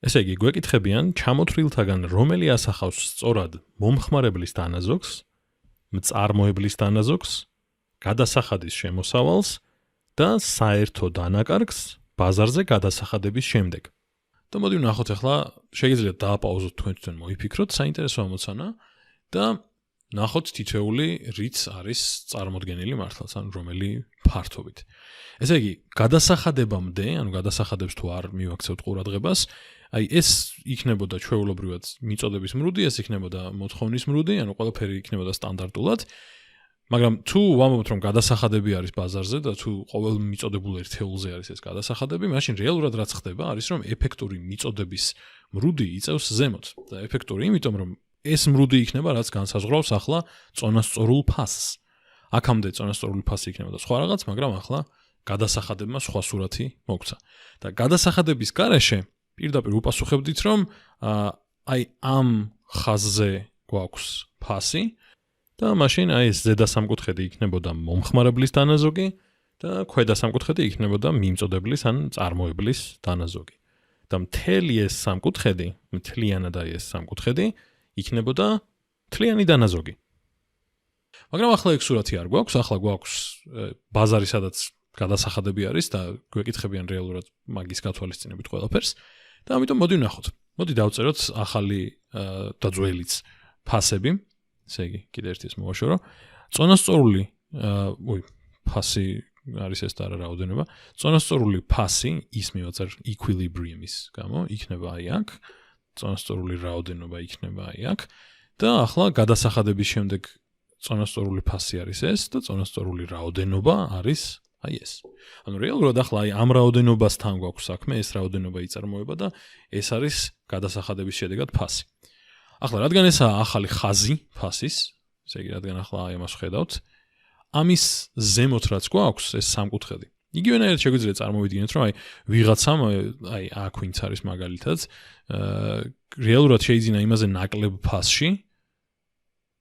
ესე იგი, გვეკითხებიან ჩამოთვლილთაგან რომელი ასახავს სწორად მომხმარებლის დანაზოგს, მწარმოებლის დანაზოგს, გადასახადის შემოსავალს და საერთო დანაკარგს ბაზარზე გადასახადების შემდეგ. და მოდი ვნახოთ ახლა, შეგიძლიათ დააპაუზოთ თქვენ მოიფიქროთ საინტერესო ამოცანა და ნახოთ თითოეული რიც არის წარმოდგენილი მართლაც, ანუ რომელი ფართობით. ესე იგი, გადასახადებამდე, ანუ გადასახადებს თუ არ მივაქცევთ ყურადღებას, აი ეს იქნებოდა ჩვეულებრივად მიწოდების მრუდი, ეს იქნებოდა მოთხოვნის მრუდი, ანუ ყველაფერი იქნებოდა სტანდარტულად. მაგრამ თუ ვამბობთ რომ გადასახადები არის ბაზარზე და თუ ყოველ მიწოდებულ ერთეულზე არის ეს გადასახადები, მაშინ რეალურად რაც ხდება არის რომ ეფექტური მიწოდების მრუდი იწევს ზემოთ. და ეფექტური იმიტომ რომ ეს მრუდი იქნება რაც განსაზღვრავს ახლა წონასწორულ ფასს. აქამდე წონასწორული ფასი იქნებოდა სხვა რაღაც, მაგრამ ახლა გადასახადებმა სხვა სურათი მოგცა. და გადასახადების გარეშე პირდაპირ უპასუხებდით რომ აი ამ ხაზზე გვაქვს ფასი და მაშინ აი ეს ზედა სამკუთხედი იქნებოდა მომხმარებლის დანაზოგი და ქვედა სამკუთხედი იქნებოდა მიმწოდებლის ან წარმოებლის დანაზოგი. და მთელი ეს სამკუთხედი, მთლიანად აი ეს სამკუთხედი იქნებოდა მთლიანი დანაზოგი. მაგრამ ახლა ეგ სურათი არ გვაქვს, ახლა გვაქვს ბაზარი, სადაც გადასახადები არის და გვეკითხებიან რეალურად მაგის გათვალისწინებით ყველაფერს და ამიტომ მოდი ვნახოთ. მოდი დავწეროთ ახალი და ძველიც ფასები. ესე იგი, კიდე ერთი ეს მოვაშორო. წონასწორული ფასი არის ეს და არა რაოდენობა. წონასწორული ფასი ის მივაწერ equilibrium-ის გამო, იქნება აი აქ. წონასწორული რაოდენობა იქნება აი აქ. და ახლა გადასახადების შემდეგ წონასწორული ფასი არის ეს და წონასწორული რაოდენობა არის აი ეს. ანუ რეალურად ახლა აი ამ რაოდენობასთან გვაქვს საქმე, ეს რაოდენობა იწარმოება და ეს არის გადასახადების შედეგად ფასი. ახლა რადგან ესაა ახალი ხაზი ფასის, ესე იგი რადგან ახლა აი ამას ვხედავთ, ამის ზემოთ რაც გვაქვს ეს სამკუთხედი. იგივენაირად შეგვიძლია წარმოვიდგინოთ, რომ აი ვიღაცამ აი აქ ვინც არის მაგალითად, რეალურად შეიძინა იმაზე ნაკლებ ფასში,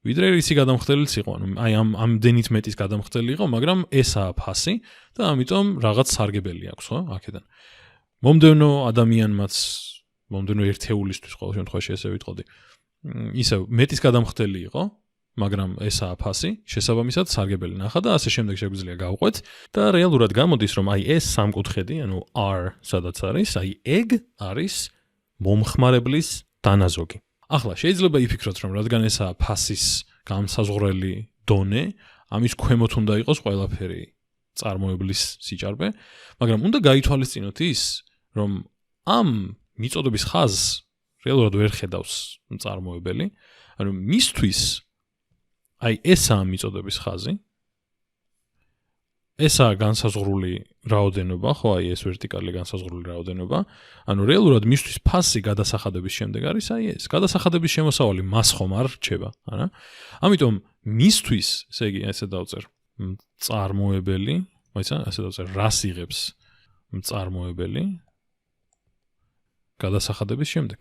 ვიდრე რისი გადამხდელიც იყო, ანუ აი ამდენით მეტის გადამხდელი იყო, მაგრამ ესაა ფასი და ამიტომ რაღაც სარგებელი აქვს, ხო, აქედან. მომდევნო ადამიანმაც, მომდევნო ერთეულისთვის ყოველ შემთხვევაში ესე ვიტყოდი, ისევ მეტის გადამხდელი იყო, მაგრამ ესაა ფასი, შესაბამისად სარგებელი ნახა და ასე შემდეგ შეგვიძლია გავყვეთ და რეალურად გამოდის, რომ აი ეს სამკუთხედი, ანუ R სადაც არის, აი ეგ არის მომხმარებლის დანაზოგი. ახლა შეიძლება იფიქროთ, რომ რადგან ესაა ფასის გამსაზღვრელი დონე, ამის ქვემოთ უნდა იყოს ყველაფერი წარმოებლის სიჭარბე, მაგრამ უნდა გაითვალისწინოთ ის, რომ ამ მიწოდების ხაზს რეალურად ვერ ხედავს მწარმოებელი, ანუ მისთვის აი ესაა მიწოდების ხაზი, ესაა განსაზღვრული რაოდენობა, ხო, აი ეს ვერტიკალი განსაზღვრული რაოდენობა, ანუ რეალურად მისთვის ფასი გადასახადების შემდეგ არის აი ეს. გადასახადების შემოსავალი მას ხომ არ რჩება, არა? ამიტომ მისთვის, ესე იგი, ესე დავწერ მწარმოებელი, მოიცა, ესე დავწერ რას იღებს მწარმოებელი გადასახადების შემდეგ.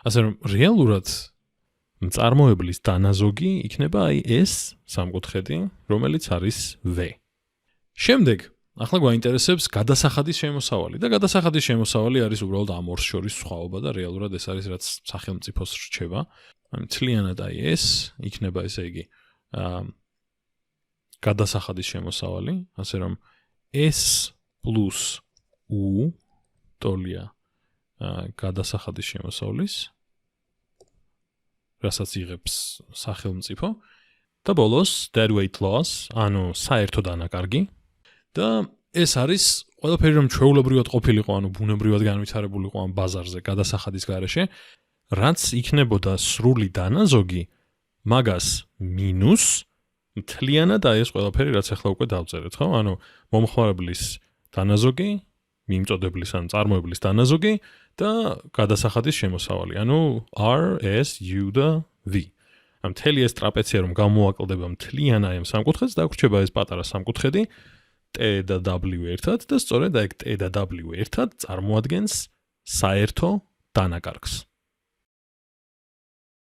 ასე რომ რეალურად მწარმოებლის დანაზოგი იქნება აი ეს სამკუთხედი, რომელიც არის V. შემდეგ, ახლა გვაინტერესებს გადასახადის შემოსავალი და გადასახადის შემოსავალი არის უბრალოდ ამ ორს შორის სხვაობა და რეალურად ეს არის რაც სახელმწიფოს რჩება. მთლიანად აი ეს იქნება ესე იგი გადასახადის შემოსავალი, ასე რომ S plus U ტოლია გადასახადის შემოსავლის, რასაც იღებს სახელმწიფო და ბოლოს dead weight loss, ანუ საერთო დანაკარგი და ეს არის ყველაფერი რომ ჩვეულებრივად ყოფილიყო, ანუ ბუნებრივად განვითარებულიყო ამ ბაზარზე გადასახადის გარეშე, რაც იქნებოდა სრული დანაზოგი, მაგას მინუს მთლიანად აი ეს ყველაფერი რაც ახლა უკვე დავწერეთ, ხო? ანუ მომხმარებლის დანაზოგი, მიმწოდებლის ან წარმოებლის დანაზოგი და გადასახადის შემოსავალი, ანუ R, S, U და V. ამ მთელი ეს ტრაპეცია რომ გამოაკლდება მთლიან აი ამ სამკუთხედს, დაგვრჩება ეს პატარა სამკუთხედი T და W ერთად და სწორედ აი T და W ერთად წარმოადგენს საერთო დანაკარგს.